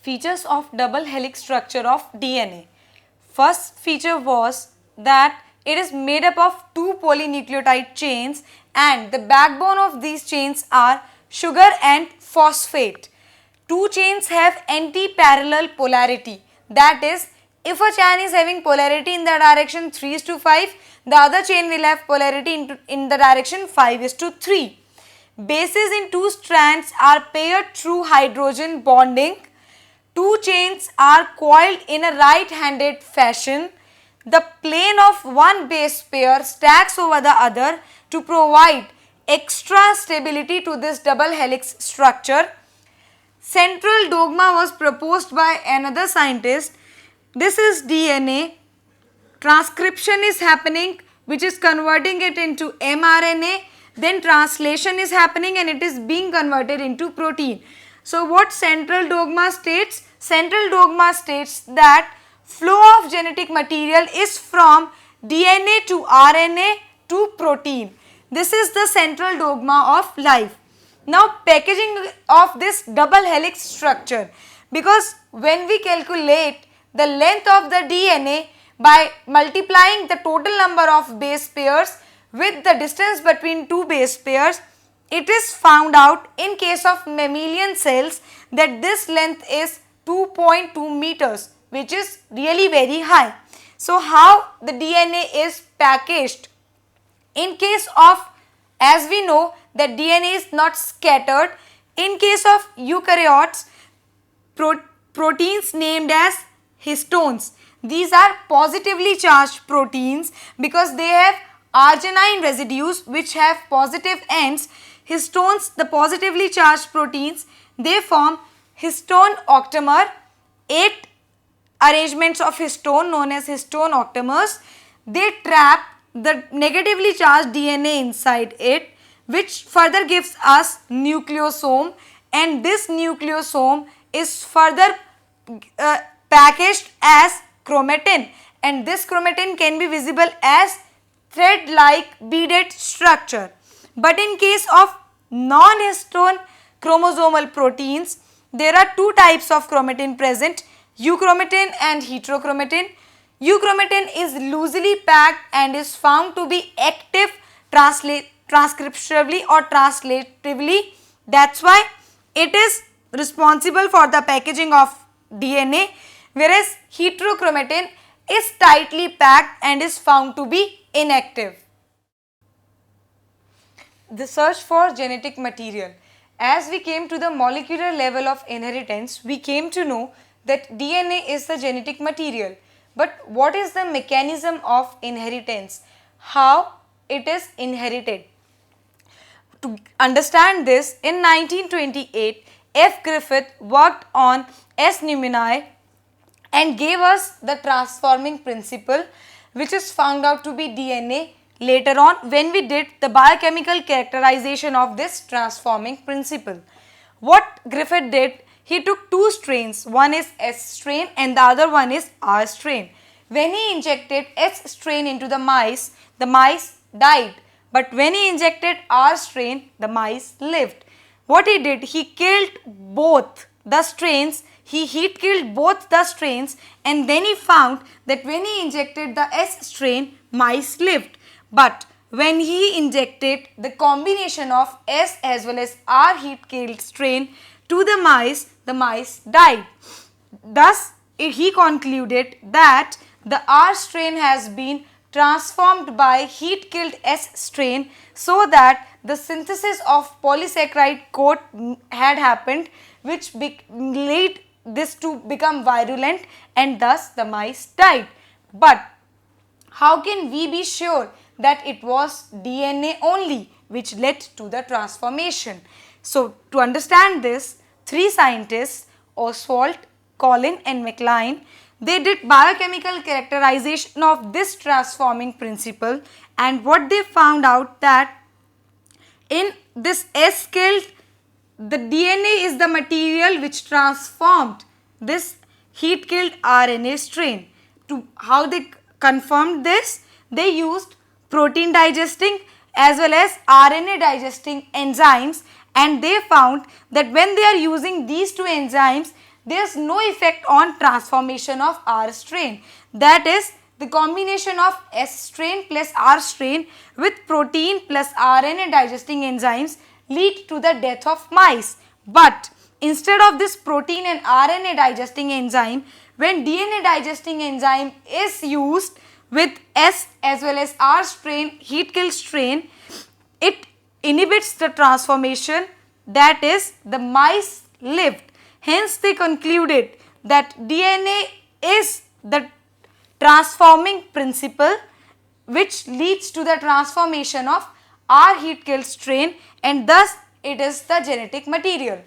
Features of double helix structure of DNA. First feature was that it is made up of two polynucleotide chains and the backbone of these chains are sugar and phosphate. Two chains have anti-parallel polarity, that is, if a chain is having polarity in the direction 3:5, the other chain will have polarity in the direction 5:3. Bases in two strands are paired through hydrogen bonding. Two chains are coiled in a right-handed fashion. The plane of one base pair stacks over the other to provide extra stability to this double helix structure. Central dogma was proposed by another scientist. This is DNA. Transcription is happening, which is converting it into mRNA. Then translation is happening and it is being converted into protein. So what central dogma states? Central dogma states that flow of genetic material is from DNA to RNA to protein. This is the central dogma of life. Now packaging of this double helix structure, because when we calculate the length of the DNA by multiplying the total number of base pairs with the distance between two base pairs, it is found out in case of mammalian cells that this length is 2.2 meters, which is really very high. So how the DNA is packaged? In case of, as we know that DNA is not scattered, in case of eukaryotes, proteins named as histones. These are positively charged proteins because they have arginine residues which have positive ends. Histones, the positively charged proteins, they form histone octamer, 8 arrangements of histone known as histone octamers. They trap the negatively charged DNA inside it, which further gives us nucleosome, and this nucleosome is further packaged as chromatin, and this chromatin can be visible as thread-like beaded structure. But in case of non-histone chromosomal proteins, there are two types of chromatin present, euchromatin and heterochromatin. Euchromatin is loosely packed and is found to be active transcriptively or translatively. That's why it is responsible for the packaging of DNA, whereas heterochromatin is tightly packed and is found to be inactive. The search for genetic material. As we came to the molecular level of inheritance, we came to know that DNA is the genetic material. But what is the mechanism of inheritance? How it is inherited? To understand this, in 1928, F. Griffith worked on S. pneumoniae and gave us the transforming principle, which is found out to be DNA later on when we did the biochemical characterization of this transforming principle. What Griffith did, he took two strains, one is S strain and the other one is R strain. When he injected S strain into the mice died, but when he injected R strain, the mice lived. What he did, he killed both the strains, he heat killed both the strains, and then he found that when he injected the S strain, mice lived. But when he injected the combination of S as well as R heat killed strain to the mice died. Thus, he concluded that the R strain has been transformed by heat killed S strain so that the synthesis of polysaccharide coat had happened, which led this to become virulent, and thus the mice died. But how can we be sure that it was DNA only which led to the transformation? So to understand this, three scientists, Oswald, Collin and MacLean, they did biochemical characterization of this transforming principle, and what they found out that in this S killed, the DNA is the material which transformed this heat killed RNA strain. To how they confirmed this, they used protein digesting as well as RNA digesting enzymes, and they found that when they are using these two enzymes, there is no effect on transformation of R strain. That is, the combination of S strain plus R strain with protein plus RNA digesting enzymes lead to the death of mice. But instead of this protein and RNA digesting enzyme, when DNA digesting enzyme is used with S as well as R strain, heat kill strain, it inhibits the transformation, that is, the mice lived. Hence they concluded that DNA is the transforming principle which leads to the transformation of R heat kill strain, and thus it is the genetic material.